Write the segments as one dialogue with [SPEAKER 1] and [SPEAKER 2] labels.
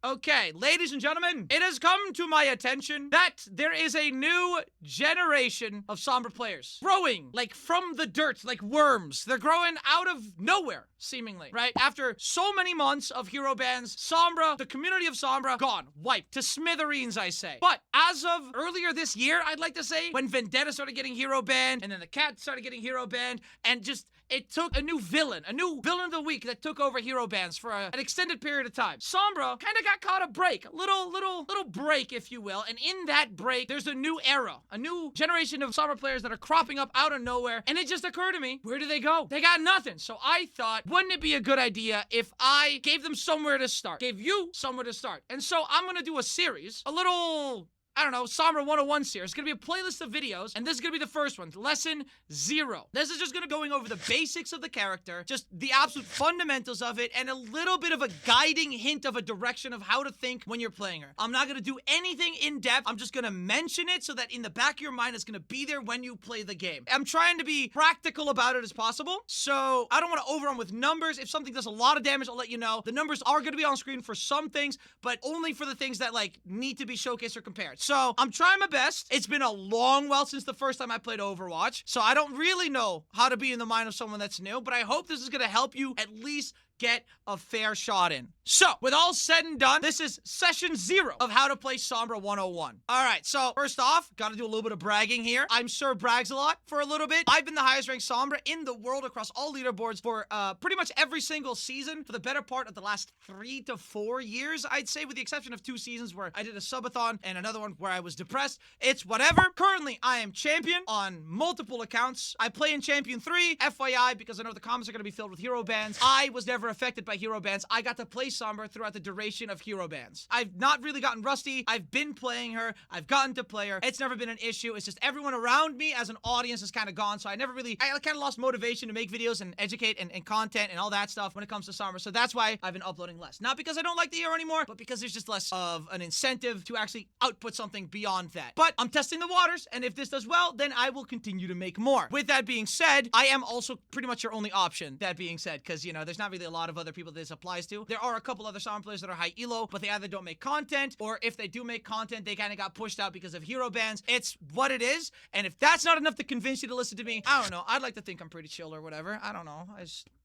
[SPEAKER 1] Okay, ladies and gentlemen, it has come to my attention that there is a new generation of Sombra players growing, like from the dirt, like worms. They're growing out of nowhere, seemingly, right? After so many months of hero bans, Sombra, the community of Sombra, gone, wiped to smithereens, I say. But as of earlier this year, I'd like to say, when Vendetta started getting hero banned, and then the cat started getting hero banned, and just it took a new villain of the week that took over hero bans for an extended period of time. Sombra kind of got caught a break, a little break, if you will. And in that break, there's a new era, a new generation of Sombra players that are cropping up out of nowhere. And it just occurred to me, where do they go? They got nothing. So I thought, wouldn't it be a good idea if I gave them somewhere to start? Gave you somewhere to start. And so I'm gonna do a series, a little, I don't know, Sombra 101 series. It's gonna be a playlist of videos, and this is gonna be the first one, lesson 0. This is just gonna going over the basics of the character, just the absolute fundamentals of it, and a little bit of a guiding hint of a direction of how to think when you're playing her. I'm not gonna do anything in depth. I'm just gonna mention it so that in the back of your mind, it's gonna be there when you play the game. I'm trying to be practical about it as possible, so I don't wanna overrun with numbers. If something does a lot of damage, I'll let you know. The numbers are gonna be on screen for some things, but only for the things that, like, need to be showcased or compared. So I'm trying my best. It's been a long while since the first time I played Overwatch, so I don't really know how to be in the mind of someone that's new, but I hope this is going to help you at least get a fair shot in. So, with all said and done, this is session 0 of how to play Sombra 101. Alright, so first off, gotta do a little bit of bragging here. I'm Sir Brags a lot for a little bit. I've been the highest ranked Sombra in the world across all leaderboards for pretty much every single season for the better part of the last 3 to 4 years, I'd say, with the exception of 2 seasons where I did a subathon and another one where I was depressed. It's whatever. Currently, I am champion on multiple accounts. I play in Champion 3, FYI, because I know the comments are gonna be filled with hero bans. I was never affected by hero bans. I got to play Sombra throughout the duration of hero bans. I've not really gotten rusty. I've been playing her. I've gotten to play her. It's never been an issue. It's just everyone around me as an audience has kind of gone, so I kind of lost motivation to make videos and educate and content and all that stuff when it comes to Sombra, so that's why I've been uploading less. Not because I don't like the hero anymore, but because there's just less of an incentive to actually output something beyond that. But I'm testing the waters, and if this does well, then I will continue to make more. With that being said, I am also pretty much your only option, that being said, because, you know, there's not really a lot of other people this applies to. There are a couple other Sombra players that are high elo, but they either don't make content, or if they do make content, they kind of got pushed out because of hero bans. It's what it is, and if that's not enough to convince you to listen to me, I don't know. I'd like to think I'm pretty chill or whatever. I don't know.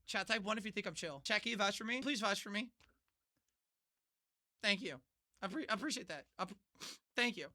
[SPEAKER 1] Chat type 1 if you think I'm chill. Chat, can you vouch for me? Please vouch for me. Thank you. I appreciate that. Thank you.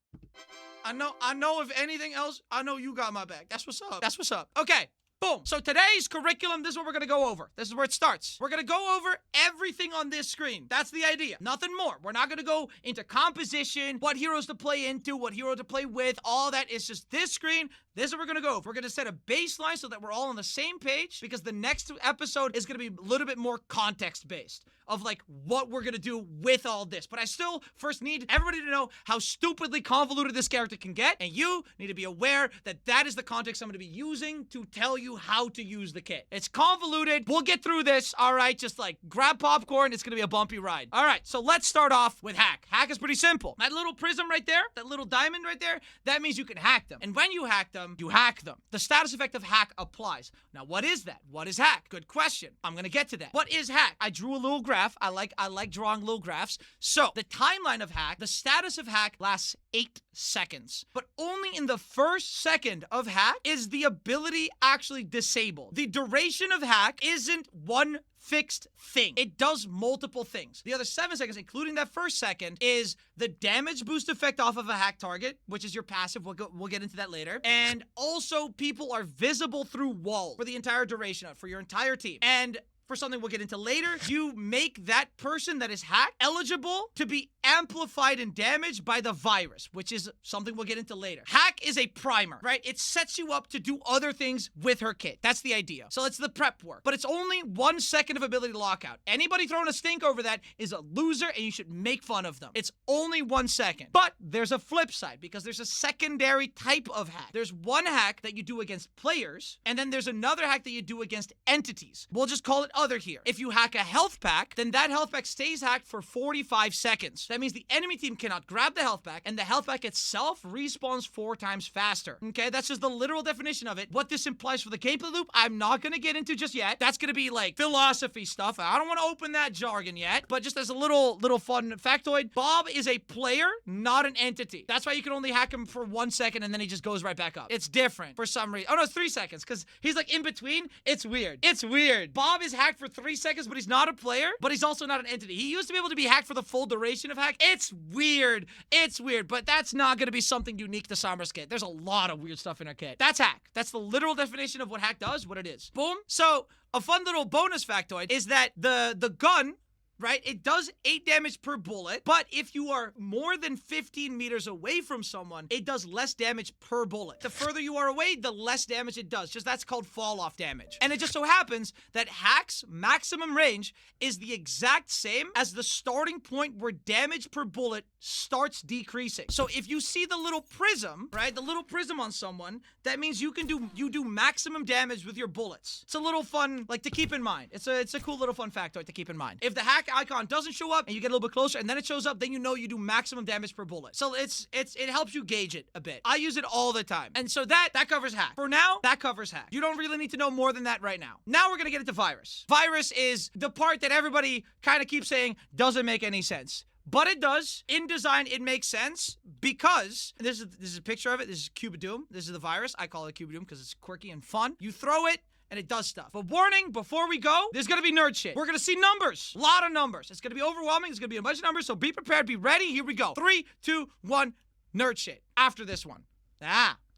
[SPEAKER 1] I know if anything else, I know you got my back. That's what's up. That's what's up. Okay. Boom. So today's curriculum, this is what we're going to go over. This is where it starts. We're going to go over everything on this screen. That's the idea. Nothing more. We're not going to go into composition, what heroes to play into, what hero to play with, all that. It's just this screen. This is what we're going to go over. We're going to set a baseline so that we're all on the same page, because the next episode is going to be a little bit more context-based of, like, what we're going to do with all this. But I still first need everybody to know how stupidly convoluted this character can get, and you need to be aware that that is the context I'm going to be using to tell you how to use the kit. It's convoluted. We'll get through this, all right? Just, like, grab popcorn. It's going to be a bumpy ride. All right, so let's start off with hack. Hack is pretty simple. That little prism right there, that little diamond right there, that means you can hack them. And when you hack them, you hack them. The status effect of hack applies. Now, what is that? What is hack? Good question. I'm going to get to that. What is hack? I drew a little graph. I like drawing little graphs. So, the timeline of hack, the status of hack lasts 8 seconds. But only in the first second of hack is the ability actually disabled. The duration of hack isn't one fixed thing. It does multiple things. The other 7 seconds, including that first second, is the damage boost effect off of a hack target, which is your passive. We'll get into that later. And also, people are visible through walls for the entire duration of, for your entire team. And for something we'll get into later, you make that person that is hacked eligible to be amplified in damage by the virus, which is something we'll get into later. Hack is a primer, right? It sets you up to do other things with her kit. That's the idea. So it's the prep work. But it's only 1 second of ability lockout. Anybody throwing a stink over that is a loser, and you should make fun of them. It's only 1 second. But there's a flip side, because there's a secondary type of hack. There's one hack that you do against players, and then there's another hack that you do against entities. We'll just call it other here. If you hack a health pack, then that health pack stays hacked for 45 seconds. That means the enemy team cannot grab the health pack, and the health pack itself respawns 4 times faster. Okay, that's just the literal definition of it. What this implies for the gameplay loop, I'm not gonna get into just yet. That's gonna be like philosophy stuff. I don't want to open that jargon yet, but just as a little fun factoid, Bob is a player, not an entity. That's why you can only hack him for 1 second and then he just goes right back up. It's different for some reason. Oh no, it's 3 seconds because he's like in between. It's weird. It's weird. Bob is hacked for 3 seconds, but he's not a player, but he's also not an entity. He used to be able to be hacked for the full duration of hack. It's weird. It's weird, but that's not going to be something unique to Sombra's kit. There's a lot of weird stuff in our kit. That's hack. That's the literal definition of what hack does, what it is. Boom. So a fun little bonus factoid is that the gun, right, it does 8 damage per bullet, but if you are more than 15 meters away from someone, it does less damage per bullet. The further you are away, the less damage it does. Just that's called fall off damage. And it just so happens that hack's maximum range is the exact same as the starting point where damage per bullet starts decreasing. So if you see the little prism, right, the little prism on someone, that means you do maximum damage with your bullets. It's a little fun, like, to keep in mind. It's a cool little fun factoid to keep in mind. If the hack icon doesn't show up and you get a little bit closer and then it shows up, then you know you do maximum damage per bullet. So it helps you gauge it a bit. I use it all the time. And so that covers hack. For now, that covers hack. You don't really need to know more than that right now. Now we're gonna get into virus. Virus is the part that everybody kind of keeps saying doesn't make any sense. But it does. In design, it makes sense because this is a picture of it. This is Cube of Doom. This is the virus. I call it Cube of Doom because it's quirky and fun. You throw it, and it does stuff. But warning, before we go, there's gonna be nerd shit. We're gonna see numbers. A lot of numbers. It's gonna be overwhelming. It's gonna be a bunch of numbers, so be prepared, be ready. Here we go. 3, 2, 1, nerd shit. After this one.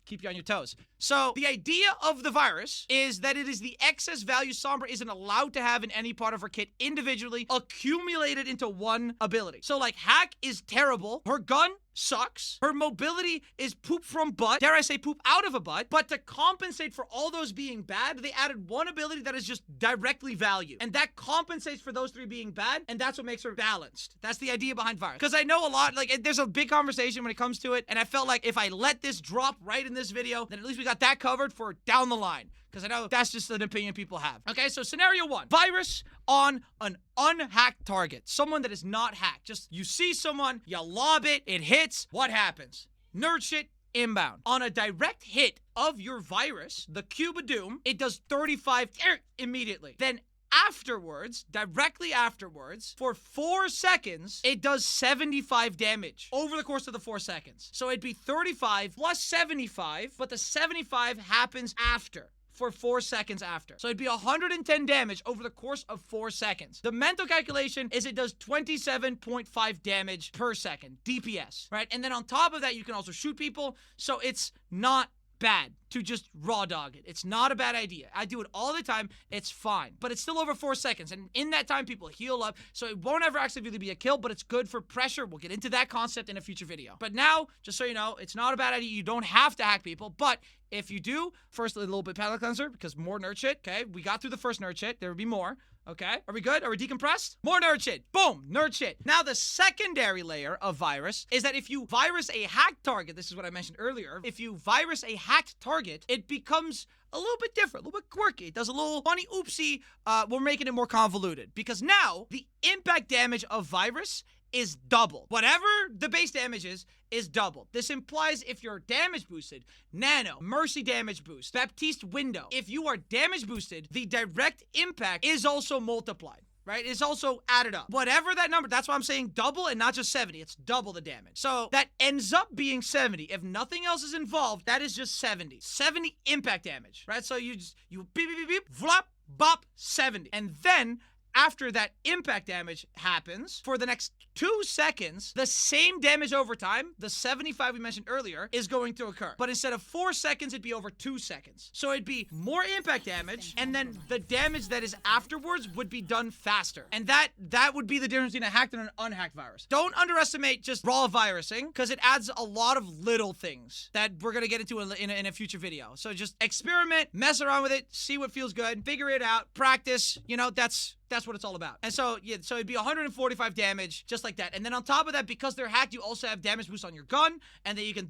[SPEAKER 1] Keep you on your toes. So the idea of the virus is that it is the excess value Sombra isn't allowed to have in any part of her kit individually accumulated into one ability. So like hack is terrible. Her gun sucks. Her mobility is poop from butt. Dare I say poop out of a butt. But to compensate for all those being bad, they added one ability that is just directly value. And that compensates for those 3 being bad. And that's what makes her balanced. That's the idea behind virus. Because I know a lot, like there's a big conversation when it comes to it. And I felt like if I let this drop right in this video, then at least we got that covered for down the line. Because I know that's just an opinion people have. Okay, so scenario 1. Virus on an unhacked target. Someone that is not hacked. Just you see someone, you lob it, it hits. What happens? Nerd shit inbound. On a direct hit of your virus, the Cube of Doom, it does 35 immediately. Then afterwards, directly afterwards, for 4 seconds, it does 75 damage over the course of the 4 seconds. So it'd be 35 plus 75, but the 75 happens after. For 4 seconds after. So it'd be 110 damage over the course of 4 seconds. The mental calculation is it does 27.5 damage per second, DPS, right? And then on top of that, you can also shoot people. So it's not bad to just raw dog it. It's not a bad idea. I do it all the time. It's fine. But it's still over 4 seconds. And in that time, people heal up. So it won't ever actually really be a kill, but it's good for pressure. We'll get into that concept in a future video. But now, just so you know, it's not a bad idea. You don't have to hack people. But if you do, first a little bit palate cleanser because more nerd shit. Okay, we got through the first nerd shit. There will be more. Okay, are we good? Are we decompressed? More nerd shit. Boom, nerd shit. Now the secondary layer of virus is that if you virus a hacked target, this is what I mentioned earlier, if you virus a hacked target, it becomes a little bit different, a little bit quirky. It does a little funny oopsie. We're making it more convoluted because now the impact damage of virus is double. Whatever the base damage is double. This implies if you're damage boosted, Nano, Mercy damage boost, Baptiste window. If you are damage boosted, the direct impact is also multiplied. Right? It's also added up. Whatever that number, that's why I'm saying double and not just 70. It's double the damage. So that ends up being 70. If nothing else is involved, that is just 70. 70 impact damage, right? So you beep, beep, beep, beep, flop, bop, 70. And then after that impact damage happens, for the next 2 seconds, the same damage over time, the 75 we mentioned earlier, is going to occur. But instead of 4 seconds, it'd be over 2 seconds. So it'd be more impact damage, and then the damage that is afterwards would be done faster. And that would be the difference between a hacked and an unhacked virus. Don't underestimate just raw virusing, because it adds a lot of little things that we're going to get into in a future video. So just experiment, mess around with it, see what feels good, figure it out, practice, you know, that's what it's all about. And so, yeah, so it'd be 145 damage, just like that. And then on top of that, because they're hacked, you also have damage boost on your gun, and then you can,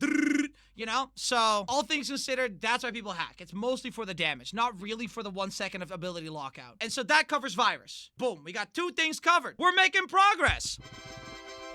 [SPEAKER 1] you know? So all things considered, that's why people hack. It's mostly for the damage, not really for the 1 second of ability lockout. And so that covers virus. Boom, we got 2 things covered. We're making progress.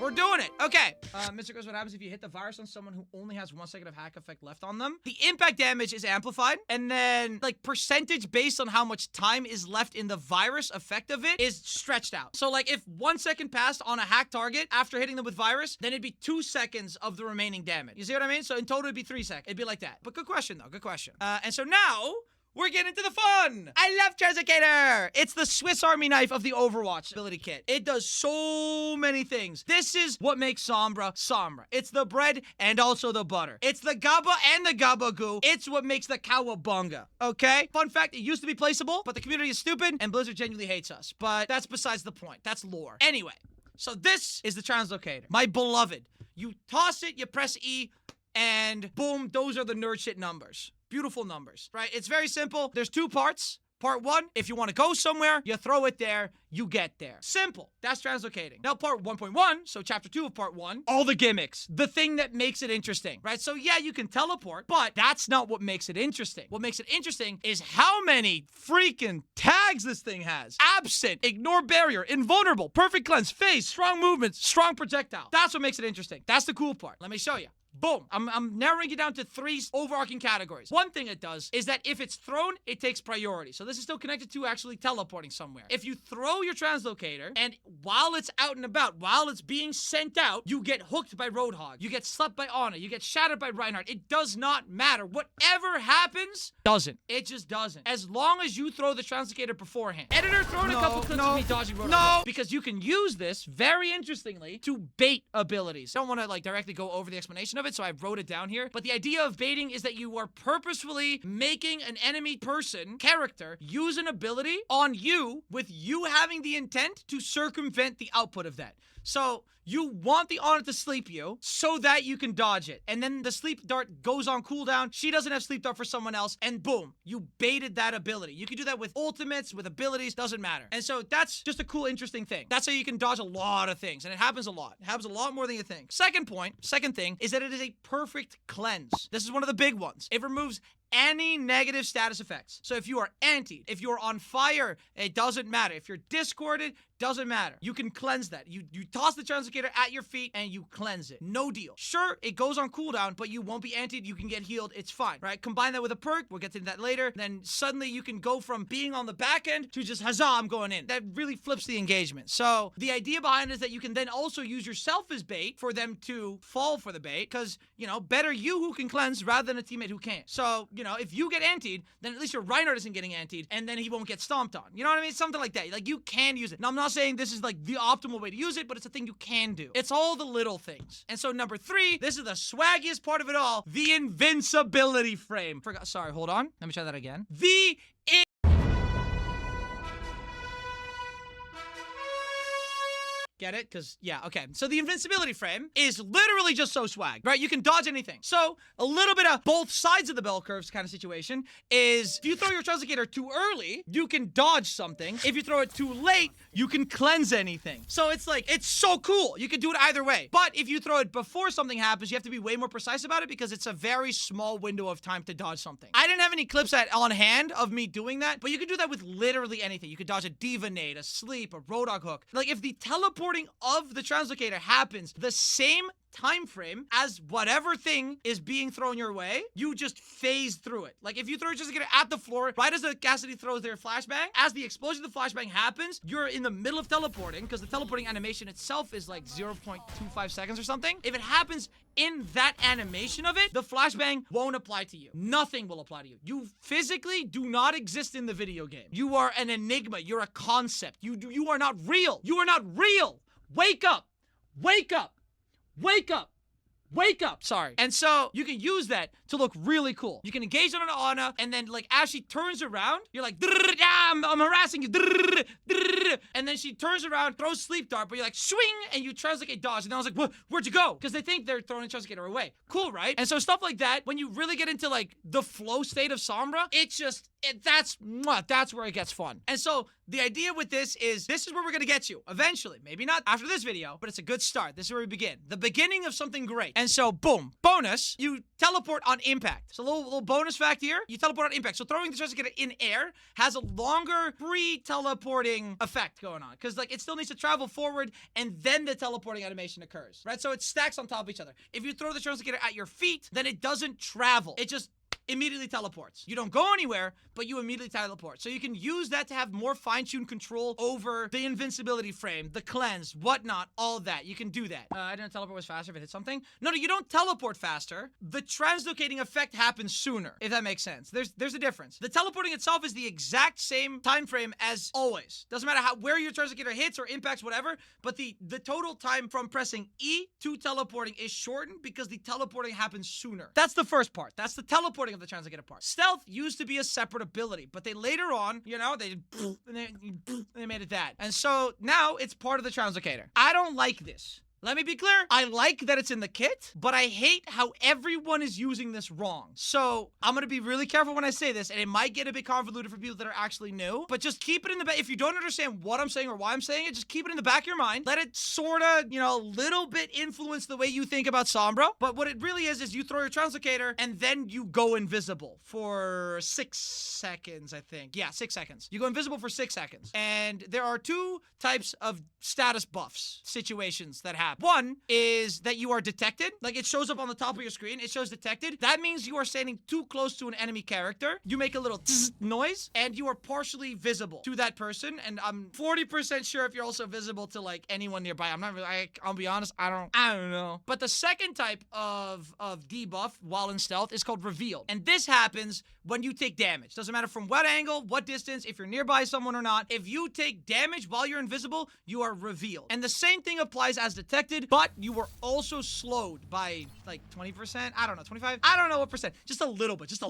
[SPEAKER 1] We're doing it. Okay. Mr. Goes, what happens if you hit the virus on someone who only has 1 second of hack effect left on them? The impact damage is amplified, and then, like, percentage based on how much time is left in the virus effect of it is stretched out. So, like, if 1 second passed on a hack target after hitting them with virus, then it'd be 2 seconds of the remaining damage. You see what I mean? So, in total, it'd be 3 seconds. It'd be like that. But good question, though. Good question. And so now, we're getting into the fun. I love Translocator. It's the Swiss Army knife of the Overwatch ability kit. It does so many things. This is what makes Sombra Sombra. It's the bread and also the butter. It's the gaba and the gabagoo. It's what makes the cowabunga. Okay? Fun fact, it used to be placeable, but the community is stupid and Blizzard genuinely hates us. But that's besides the point. That's lore. Anyway, so this is the Translocator. My beloved. You toss it, you press E, and boom, those are the nerd shit numbers. Beautiful numbers, right? It's very simple. There's 2 parts. Part 1, if you want to go somewhere, you throw it there, you get there. Simple. That's translocating. Now, part 1.1, so chapter 2 of part 1, all the gimmicks, the thing that makes it interesting, right? So yeah, you can teleport, but that's not what makes it interesting. What makes it interesting is how many freaking tags this thing has. Absent, ignore barrier, invulnerable, perfect cleanse, phase, strong movements, strong projectile. That's what makes it interesting. That's the cool part. Let me show you. Boom. I'm narrowing it down to 3 overarching categories. One thing it does is that if it's thrown, it takes priority. So this is still connected to actually teleporting somewhere. If you throw your translocator, and while it's out and about, while it's being sent out, you get hooked by Roadhog, you get slept by Ana, you get shattered by Reinhardt. It does not matter. Whatever happens, doesn't. It just doesn't. As long as you throw the translocator beforehand. Editor, throwing a couple clips of me dodging Roadhog. No! Because you can use this, very interestingly, to bait abilities. I don't want to, like, directly go over the explanation of it, so I wrote it down here. But the idea of baiting is that you are purposefully making an enemy person, character, use an ability on you with you having the intent to circumvent the output of that. So you want the Ana to sleep you so that you can dodge it. And then the sleep dart goes on cooldown. She doesn't have sleep dart for someone else. And boom, you baited that ability. You can do that with ultimates, with abilities, doesn't matter. And so that's just a cool, interesting thing. That's how you can dodge a lot of things. And it happens a lot. It happens a lot more than you think. Second thing is that it is a perfect cleanse. This is one of the big ones. It removes any negative status effects. So if you are antied, if you're on fire, it doesn't matter. If you're discorded, doesn't matter. You can cleanse that. You toss the translocator at your feet and you cleanse it. No deal. Sure, it goes on cooldown, but you won't be antied. You can get healed. It's fine, right? Combine that with a perk. We'll get to that later. Then suddenly you can go from being on the back end to just, huzzah, I'm going in. That really flips the engagement. So the idea behind it is that you can then also use yourself as bait for them to fall for the bait, because, you know, better you who can cleanse rather than a teammate who can't. So, you know, if you get antied, then at least your Reinhardt isn't getting antied, and then he won't get stomped on. You know what I mean? Something like that. Like, you can use it. Now, I'm not saying this is like the optimal way to use it, but it's a thing you can do. It's all the little things. And so number 3, this is the swaggiest part of it all, the invincibility frame. Sorry, hold on. Let me try that again. Get it? Because, yeah, okay. So the invincibility frame is literally just so swag, right? You can dodge anything. So a little bit of both sides of the bell curves kind of situation is if you throw your translocator too early, you can dodge something. If you throw it too late, you can cleanse anything. So it's like, it's so cool. You can do it either way. But if you throw it before something happens, you have to be way more precise about it because it's a very small window of time to dodge something. I didn't have any clips on hand of me doing that, but you can do that with literally anything. You could dodge a diva nade, a sleep, a Roadhog hook. Like, if the teleporting of the translocator happens the same time frame as whatever thing is being thrown your way, you just phase through it. Like, if you throw your translocator at the floor, right as the Cassidy throws their flashbang, as the explosion of the flashbang happens, you're in the middle of teleporting, because the teleporting animation itself is like 0.25 seconds or something. If it happens in that animation of it, the flashbang won't apply to you. Nothing will apply to you. You physically do not exist in the video game. You are an enigma. You're a concept. You are not real. You are not real. Wake up. Wake up. Wake up. Wake up. Sorry. And so you can use that to look really cool. You can engage on an Ana, and then, like, as she turns around, you're like, I'm harassing you. And then she turns around, throws sleep dart, but you're like, swing, and you translocate dodge. And then I was like, where'd you go? Because they think they're throwing a translocator away. Cool, right? And so stuff like that, when you really get into, like, the flow state of Sombra, it just that's where it gets fun. And so the idea with this is where we're gonna get you eventually. Maybe not after this video, but it's a good start. This is where we begin. The beginning of something great. And so boom, bonus, you teleport on impact. So a little bonus fact here, you teleport on impact. So throwing the Translocator in air has a longer pre-teleporting effect going on. Because like it still needs to travel forward and then the teleporting animation occurs. Right? So it stacks on top of each other. If you throw the Translocator at your feet, then it doesn't travel. It just immediately teleports. You don't go anywhere, but you immediately teleport. So you can use that to have more fine-tuned control over the invincibility frame, the cleanse, whatnot, all that. You can do that. I didn't teleport was faster if it hit something. No, you don't teleport faster. The translocating effect happens sooner, if that makes sense. There's a difference. The teleporting itself is the exact same time frame as always. Doesn't matter where your translocator hits or impacts, whatever, but the total time from pressing E to teleporting is shortened because the teleporting happens sooner. That's the first part. That's the teleporting of the Translocator part. Stealth used to be a separate ability, but they later on, you know, they made it that. And so now it's part of the Translocator. I don't like this. Let me be clear. I like that it's in the kit, but I hate how everyone is using this wrong. So I'm going to be really careful when I say this, and it might get a bit convoluted for people that are actually new, but just keep it in the back. If you don't understand what I'm saying or why I'm saying it, just keep it in the back of your mind. Let it sort of, you know, a little bit influence the way you think about Sombra. But what it really is you throw your Translocator and then you go invisible for 6 seconds, I think. Yeah, 6 seconds. You go invisible for 6 seconds. And there are two types of status buffs situations that happen. One is that you are detected. Like it shows up on the top of your screen. It shows detected. That means you are standing too close to an enemy character. You make a little tss noise and you are partially visible to that person. And I'm 40% sure if you're also visible to like anyone nearby. I'm not really, I'll be honest, I don't know. But the second type of debuff while in stealth is called revealed. And this happens when you take damage. Doesn't matter from what angle, what distance, if you're nearby someone or not. If you take damage while you're invisible, you are revealed. And the same thing applies as detected, but you were also slowed by like 20%. I don't know, 25. I don't know what percent. Just a little bit, just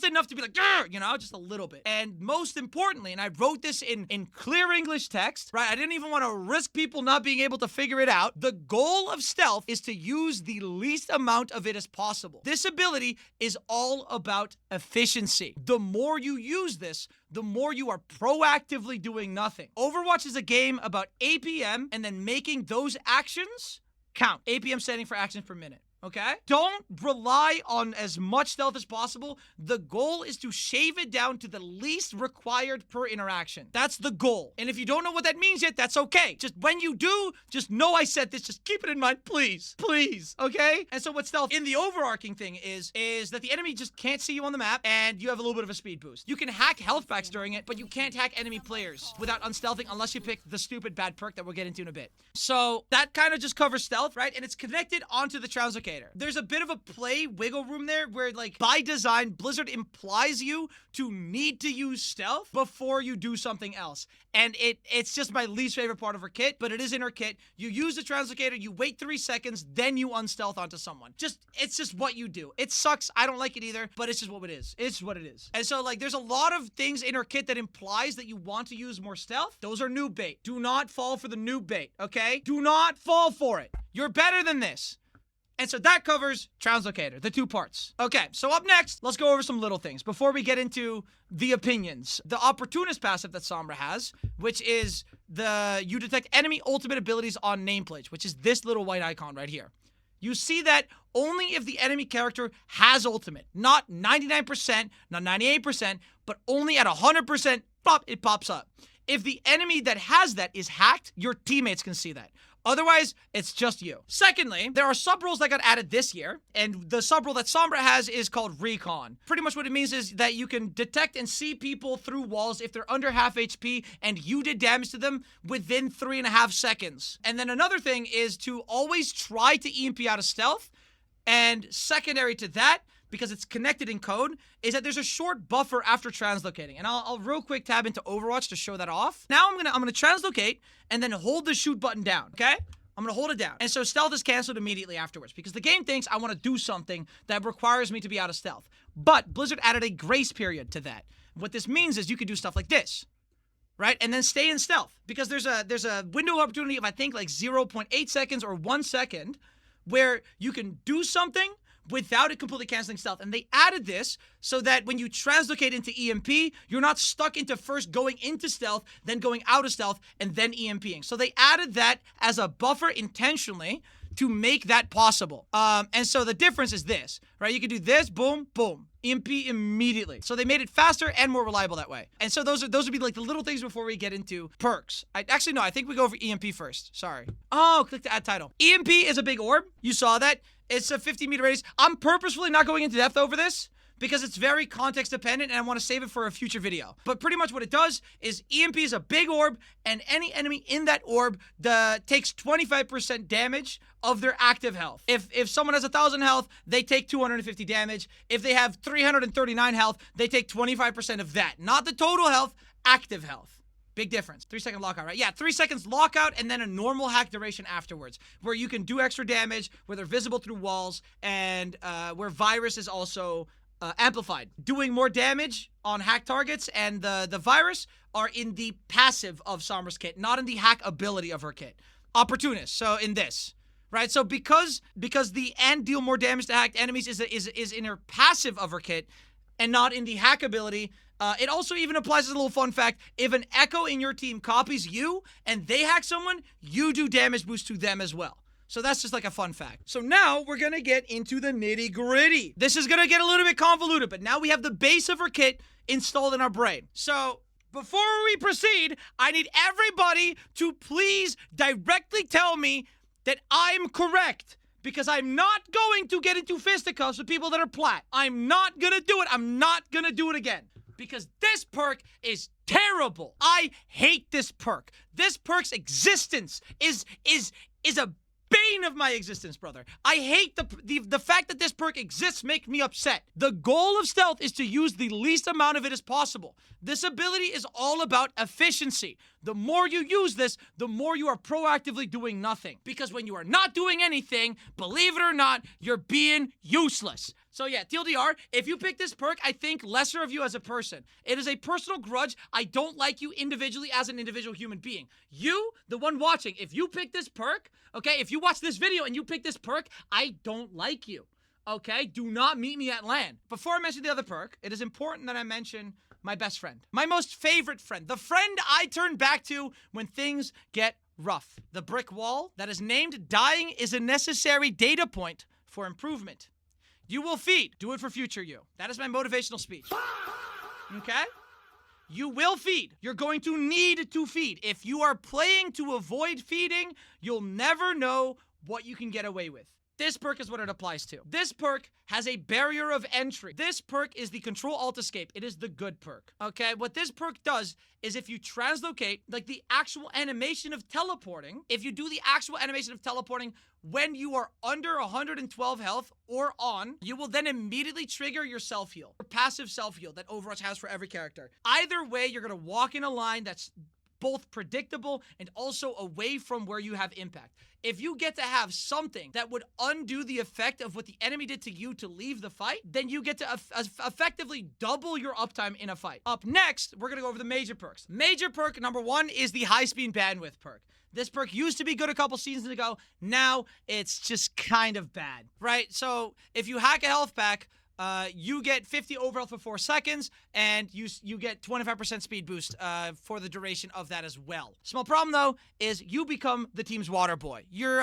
[SPEAKER 1] enough to be like, you know, just a little bit. And most importantly, and I wrote this in clear English text, right? I didn't even want to risk people not being able to figure it out. The goal of stealth is to use the least amount of it as possible. This ability is all about efficiency. The more you use this, the more you are proactively doing nothing. Overwatch is a game about APM and then making those actions count. APM standing for actions per minute. Okay? Don't rely on as much stealth as possible. The goal is to shave it down to the least required per interaction. That's the goal. And if you don't know what that means yet, that's okay. Just when you do, just know I said this. Just keep it in mind, please. Please. Okay? And so what stealth in the overarching thing is that the enemy just can't see you on the map and you have a little bit of a speed boost. You can hack health packs during it, but you can't hack enemy players without unstealthing unless you pick the stupid bad perk that we'll get into in a bit. So that kind of just covers stealth, right? And it's connected onto the Translocator. There's a bit of a play wiggle room there where, like, by design, Blizzard implies you to need to use stealth before you do something else. And it's just my least favorite part of her kit, but it is in her kit. You use the Translocator, you wait 3 seconds, then you unstealth onto someone. It's just what you do. It sucks. I don't like it either, but it's just what it is. It's what it is. And so, like, there's a lot of things in her kit that implies that you want to use more stealth. Those are noob bait. Do not fall for the noob bait, okay? Do not fall for it. You're better than this. And so that covers Translocator, the 2 parts. Okay, so up next, let's go over some little things before we get into the opinions. The Opportunist passive that Sombra has, which is you detect enemy ultimate abilities on nameplates, which is this little white icon right here. You see that only if the enemy character has ultimate, not 99%, not 98%, but only at 100%, pop, it pops up. If the enemy that has that is hacked, your teammates can see that. Otherwise, it's just you. Secondly, there are sub-roles that got added this year, and the sub-role that Sombra has is called Recon. Pretty much what it means is that you can detect and see people through walls if they're under half HP and you did damage to them within 3.5 seconds. And then another thing is to always try to EMP out of stealth, and secondary to that, because it's connected in code, is that there's a short buffer after translocating. And I'll real quick tab into Overwatch to show that off. Now I'm gonna translocate and then hold the shoot button down, okay? I'm gonna hold it down. And so stealth is canceled immediately afterwards because the game thinks I wanna do something that requires me to be out of stealth. But Blizzard added a grace period to that. What this means is you could do stuff like this, right? And then stay in stealth because there's a window of opportunity of I think like 0.8 seconds or 1 second where you can do something without it completely canceling stealth. And they added this so that when you translocate into EMP, you're not stuck into first going into stealth, then going out of stealth, and then EMPing. So they added that as a buffer intentionally to make that possible. And so the difference is this, right? You can do this, boom, boom, EMP immediately. So they made it faster and more reliable that way. And so those would be like the little things before we get into perks. I think we go over EMP first. Sorry. Oh, click to add title. EMP is a big orb. You saw that. It's a 50-meter radius. I'm purposefully not going into depth over this because it's very context dependent and I want to save it for a future video. But pretty much what it does is EMP is a big orb and any enemy in that orb takes 25% damage of their active health. If someone has 1,000 health, they take 250 damage. If they have 339 health, they take 25% of that. Not the total health, active health. Big difference. 3-second lockout, right? Yeah, 3 seconds lockout and then a normal hack duration afterwards where you can do extra damage, where they're visible through walls, and where virus is also amplified. Doing more damage on hack targets and the virus are in the passive of Sombra's kit, not in the hack ability of her kit. Opportunist, so in this. Right, so because the and deal more damage to hacked enemies is in her passive of her kit and not in the hack ability, it also even applies as a little fun fact. If an Echo in your team copies you and they hack someone, you do damage boost to them as well. So that's just like a fun fact. So now we're gonna get into the nitty gritty. This is gonna get a little bit convoluted, but now we have the base of her kit installed in our brain. So before we proceed, I need everybody to please directly tell me that I'm correct, because I'm not going to get into fisticuffs with people that are plat. I'm not gonna do it. I'm not gonna do it again. Because this perk is terrible. I hate this perk. This perk's existence is a bane of my existence, brother. I hate the fact that this perk exists makes me upset. The goal of stealth is to use the least amount of it as possible. This ability is all about efficiency. The more you use this, the more you are proactively doing nothing. Because when you are not doing anything, believe it or not, you're being useless. So yeah, TLDR, if you pick this perk, I think lesser of you as a person. It is a personal grudge. I don't like you individually as an individual human being. You, the one watching, if you pick this perk, okay, if you watch this video and you pick this perk, I don't like you, okay? Do not meet me at LAN. Before I mention the other perk, it is important that I mention my best friend. My most favorite friend. The friend I turn back to when things get rough. The brick wall that is named dying is a necessary data point for improvement. You will feed. Do it for future you. That is my motivational speech. Okay? You will feed. You're going to need to feed. If you are playing to avoid feeding, you'll never know what you can get away with. This perk is what it applies to. This perk has a barrier of entry. This perk is the Control-Alt-Escape. It is the good perk, okay? What this perk does is if you translocate, like the actual animation of teleporting, if you do the actual animation of teleporting when you are under 112 health or on, you will then immediately trigger your self-heal, or passive self-heal that Overwatch has for every character. Either way, you're gonna walk in a line that's both predictable and also away from where you have impact. If you get to have something that would undo the effect of what the enemy did to you to leave the fight, then you get to effectively double your uptime in a fight. Up next, we're gonna go over the major perks. Major perk number 1 is the high-speed bandwidth perk. This perk used to be good a couple seasons ago. Now it's just kind of bad, right? So if you hack a health pack, you get 50 overhealth for 4 seconds, and you get 25% speed boost for the duration of that as well. Small problem, though, is you become the team's water boy. You're,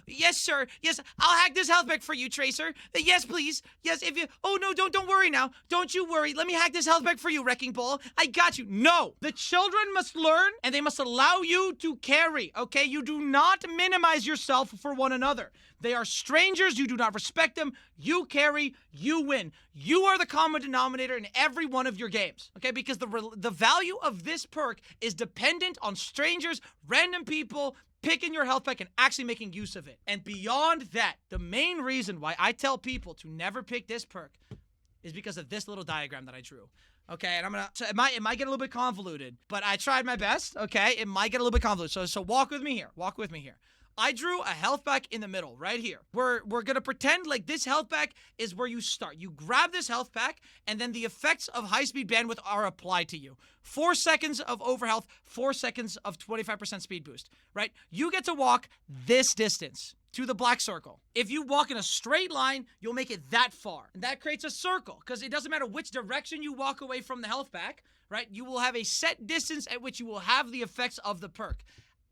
[SPEAKER 1] yes, sir. Yes, I'll hack this health pack for you, Tracer. Yes, please. Yes, if you, oh, no, don't worry now. Don't you worry. Let me hack this health pack for you, Wrecking Ball. I got you. No. The children must learn, and they must allow you to carry, okay? You do not minimize yourself for one another. They are strangers. You do not respect them. You carry, you win. You are the common denominator in every one of your games, okay? Because the value of this perk is dependent on strangers, random people, picking your health pack and actually making use of it. And beyond that, the main reason why I tell people to never pick this perk is because of this little diagram that I drew. Okay, and I'm gonna, so it might get a little bit convoluted, but I tried my best, okay? It might get a little bit convoluted, so walk with me here, I drew a health pack in the middle, right here. We're gonna pretend like this health pack is where you start. You grab this health pack, and then the effects of high-speed bandwidth are applied to you. 4 seconds of overhealth, 4 seconds of 25% speed boost, right? You get to walk this distance. to the black circle. If you walk in a straight line, you'll make it that far. And that creates a circle, because it doesn't matter which direction you walk away from the health pack, right? You will have a set distance at which you will have the effects of the perk.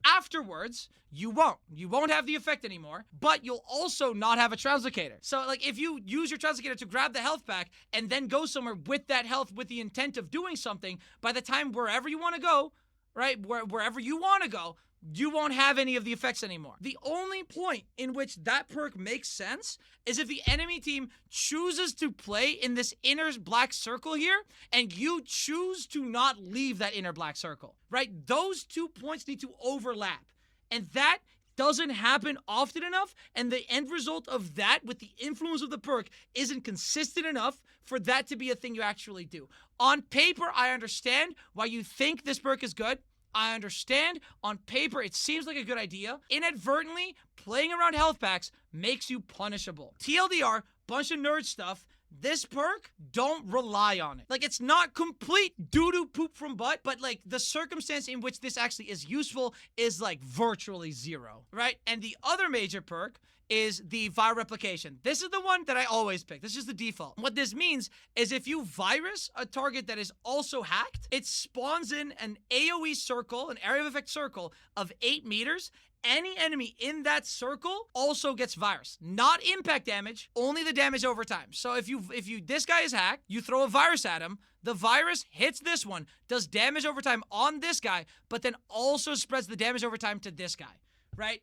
[SPEAKER 1] Afterwards, you won't. You won't have the effect anymore, but you'll also not have a Translocator. So, like, if you use your Translocator to grab the health pack and then go somewhere with that health with the intent of doing something, by the time wherever you want to go, right, wherever you want to go, you won't have any of the effects anymore. The only point in which that perk makes sense is if the enemy team chooses to play in this inner black circle here, and you choose to not leave that inner black circle, right? Those 2 points need to overlap, and that doesn't happen often enough, and the end result of that with the influence of the perk isn't consistent enough for that to be a thing you actually do. On paper, I understand why you think this perk is good. I understand. On paper, it seems like a good idea. Inadvertently, playing around health packs makes you punishable. TLDR, bunch of nerd stuff. This perk, don't rely on it. Like, it's not complete doo-doo poop from butt, but, like, the circumstance in which this actually is useful is, like, virtually zero, right? And the other major perk is the viral replication. This is the one that I always pick. This is the default. What this means is if you virus a target that is also hacked, it spawns in an AoE circle, an area of effect circle of 8 meters. Any enemy in that circle also gets virus. Not impact damage, only the damage over time. So if this guy is hacked, you throw a virus at him, the virus hits this one, does damage over time on this guy, but then also spreads the damage over time to this guy, right?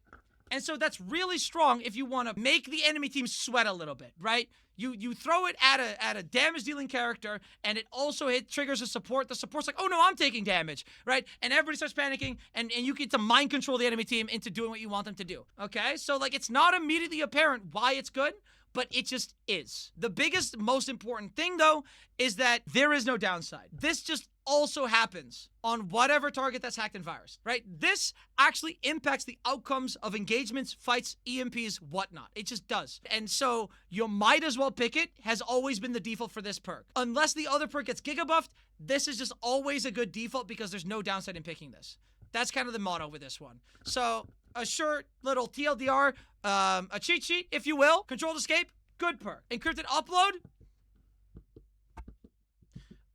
[SPEAKER 1] And so that's really strong if you want to make the enemy team sweat a little bit, right? You throw it at a damage-dealing character, and it also triggers a support. The support's like, oh no, I'm taking damage, right? And everybody starts panicking, and you get to mind control the enemy team into doing what you want them to do, okay? So, like, it's not immediately apparent why it's good, but it just is. The biggest, most important thing, though, is that there is no downside. This just also happens on whatever target that's hacked and virus, right? This actually impacts the outcomes of engagements, fights, EMPs, whatnot. It just does. And so you might as well pick it, has always been the default for this perk. Unless the other perk gets giga buffed, this is just always a good default because there's no downside in picking this. That's kind of the motto with this one. So a short little TLDR, a cheat sheet, if you will. Controlled escape, good perk. Encrypted upload.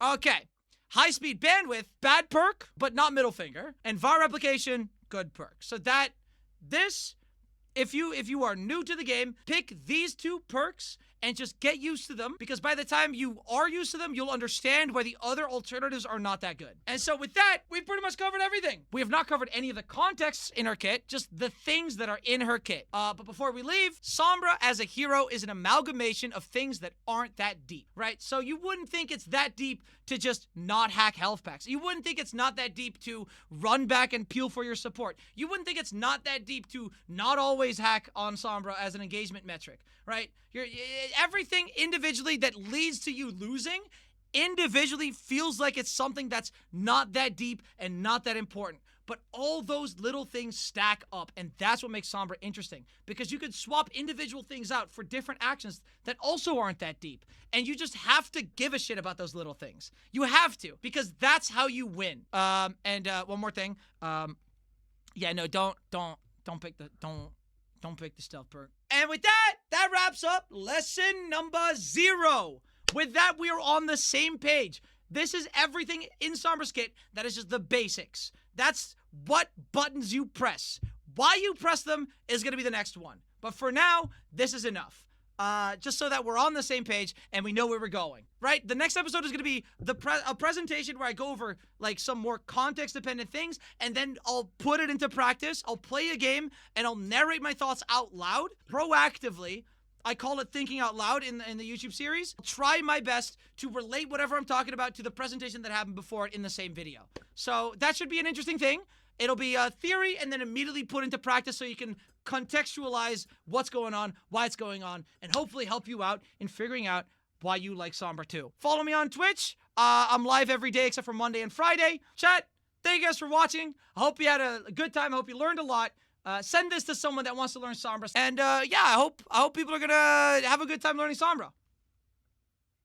[SPEAKER 1] Okay. High-speed bandwidth, bad perk, but not middle finger. And VAR replication, good perk. So if you are new to the game, pick these 2 perks and just get used to them, because by the time you are used to them, you'll understand why the other alternatives are not that good. And so with that, we've pretty much covered everything. We have not covered any of the contexts in her kit, just the things that are in her kit. But before we leave, Sombra as a hero is an amalgamation of things that aren't that deep, right? So you wouldn't think it's that deep to just not hack health packs. You wouldn't think it's not that deep to run back and peel for your support. You wouldn't think it's not that deep to not always hack on Sombra as an engagement metric, right? Everything individually that leads to you losing individually feels like it's something that's not that deep and not that important. But all those little things stack up, and that's what makes Sombra interesting, because you could swap individual things out for different actions that also aren't that deep, and you just have to give a shit about those little things. You have to, because that's how you win. One more thing. Yeah, no, don't pick the stealth perk. And with that wraps up lesson number 0. With that, we are on the same page. This is everything in Sombra's kit. That is just the basics. That's what buttons you press. Why you press them is going to be the next one. But for now, this is enough. Just so that we're on the same page and we know where we're going, right? The next episode is going to be a presentation where I go over like some more context-dependent things, and then I'll put it into practice. I'll play a game and I'll narrate my thoughts out loud, proactively. I call it thinking out loud in the YouTube series. I'll try my best to relate whatever I'm talking about to the presentation that happened before it in the same video. So that should be an interesting thing. It'll be a theory and then immediately put into practice so you can contextualize what's going on, why it's going on, and hopefully help you out in figuring out why you like Sombra too. Follow me on Twitch. I'm live every day except for Monday and Friday. Chat, thank you guys for watching. I hope you had a good time. I hope you learned a lot. Send this to someone that wants to learn Sombra. And yeah, I hope people are gonna have a good time learning Sombra.